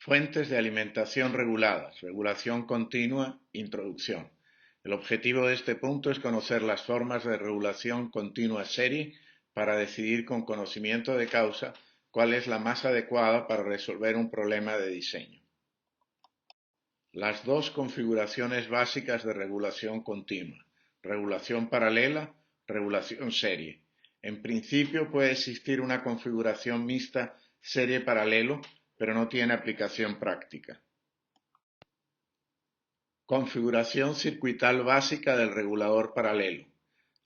Fuentes de alimentación reguladas, regulación continua, introducción. El objetivo de este punto es conocer las formas de regulación continua serie para decidir con conocimiento de causa cuál es la más adecuada para resolver un problema de diseño. Las dos configuraciones básicas de regulación continua, regulación paralela, regulación serie. En principio puede existir una configuración mixta serie-paralelo, pero no tiene aplicación práctica. Configuración circuital básica del regulador paralelo.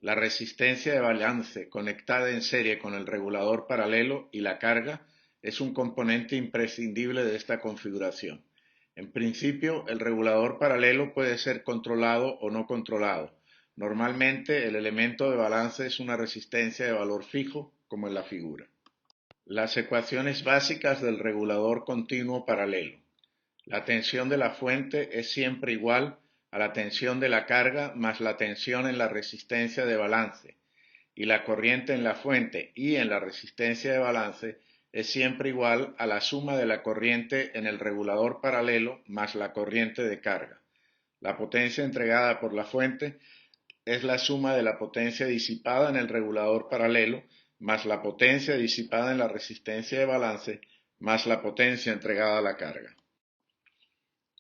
La resistencia de balance conectada en serie con el regulador paralelo y la carga es un componente imprescindible de esta configuración. En principio, el regulador paralelo puede ser controlado o no controlado. Normalmente, el elemento de balance es una resistencia de valor fijo, como en la figura. Las ecuaciones básicas del regulador continuo paralelo. La tensión de la fuente es siempre igual a la tensión de la carga más la tensión en la resistencia de balance, y la corriente en la fuente y en la resistencia de balance es siempre igual a la suma de la corriente en el regulador paralelo más la corriente de carga. La potencia entregada por la fuente es la suma de la potencia disipada en el regulador paralelo más la potencia disipada en la resistencia de balance más la potencia entregada a la carga.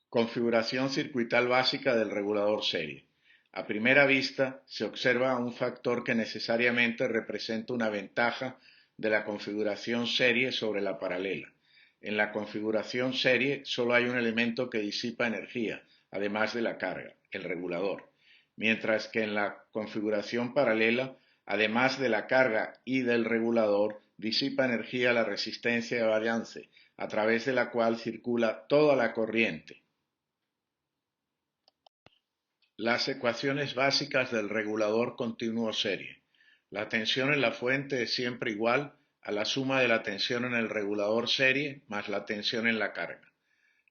Configuración circuital básica del regulador serie. A primera vista se observa un factor que necesariamente representa una ventaja de la configuración serie sobre la paralela. En la configuración serie solo hay un elemento que disipa energía, además de la carga, el regulador, mientras que en la configuración paralela, además de la carga y del regulador, disipa energía la resistencia de balance, a través de la cual circula toda la corriente. Las ecuaciones básicas del regulador continuo serie. La tensión en la fuente es siempre igual a la suma de la tensión en el regulador serie más la tensión en la carga.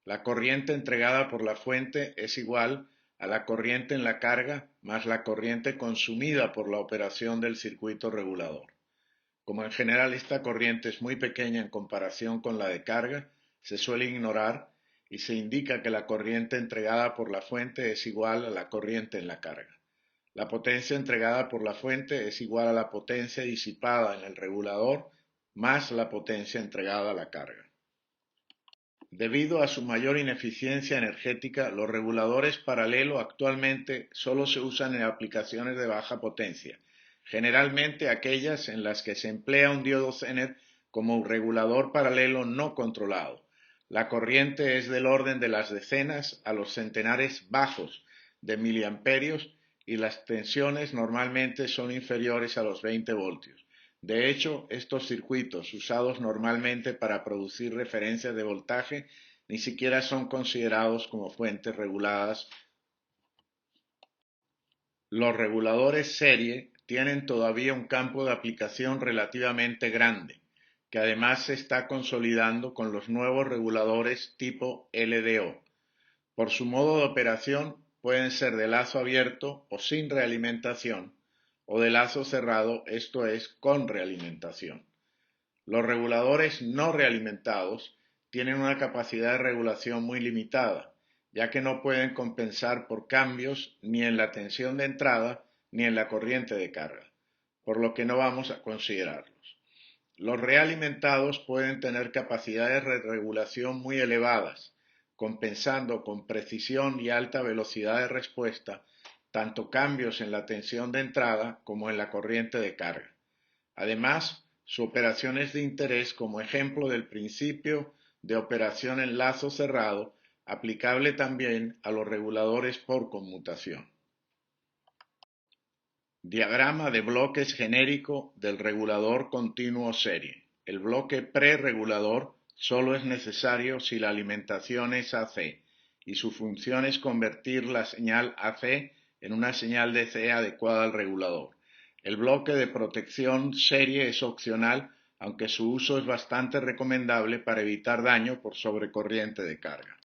La corriente entregada por la fuente es igual a la corriente en la carga más la corriente consumida por la operación del circuito regulador. Como en general esta corriente es muy pequeña en comparación con la de carga, se suele ignorar y se indica que la corriente entregada por la fuente es igual a la corriente en la carga. La potencia entregada por la fuente es igual a la potencia disipada en el regulador más la potencia entregada a la carga. Debido a su mayor ineficiencia energética, los reguladores paralelo actualmente solo se usan en aplicaciones de baja potencia, generalmente aquellas en las que se emplea un diodo Zener como un regulador paralelo no controlado. La corriente es del orden de las decenas a los centenares bajos de miliamperios y las tensiones normalmente son inferiores a los 20 voltios. De hecho, estos circuitos, usados normalmente para producir referencias de voltaje, ni siquiera son considerados como fuentes reguladas. Los reguladores serie tienen todavía un campo de aplicación relativamente grande, que además se está consolidando con los nuevos reguladores tipo LDO. Por su modo de operación, pueden ser de lazo abierto o sin realimentación, o de lazo cerrado, esto es, con realimentación. Los reguladores no realimentados tienen una capacidad de regulación muy limitada, ya que no pueden compensar por cambios ni en la tensión de entrada ni en la corriente de carga, por lo que no vamos a considerarlos. Los realimentados pueden tener capacidades de regulación muy elevadas, compensando con precisión y alta velocidad de respuesta tanto cambios en la tensión de entrada como en la corriente de carga. Además, su operación es de interés como ejemplo del principio de operación en lazo cerrado, aplicable también a los reguladores por conmutación. Diagrama de bloques genérico del regulador continuo serie. El bloque preregulador solo es necesario si la alimentación es AC y su función es convertir la señal AC en una señal DC adecuada al regulador. El bloque de protección serie es opcional, aunque su uso es bastante recomendable para evitar daño por sobrecorriente de carga.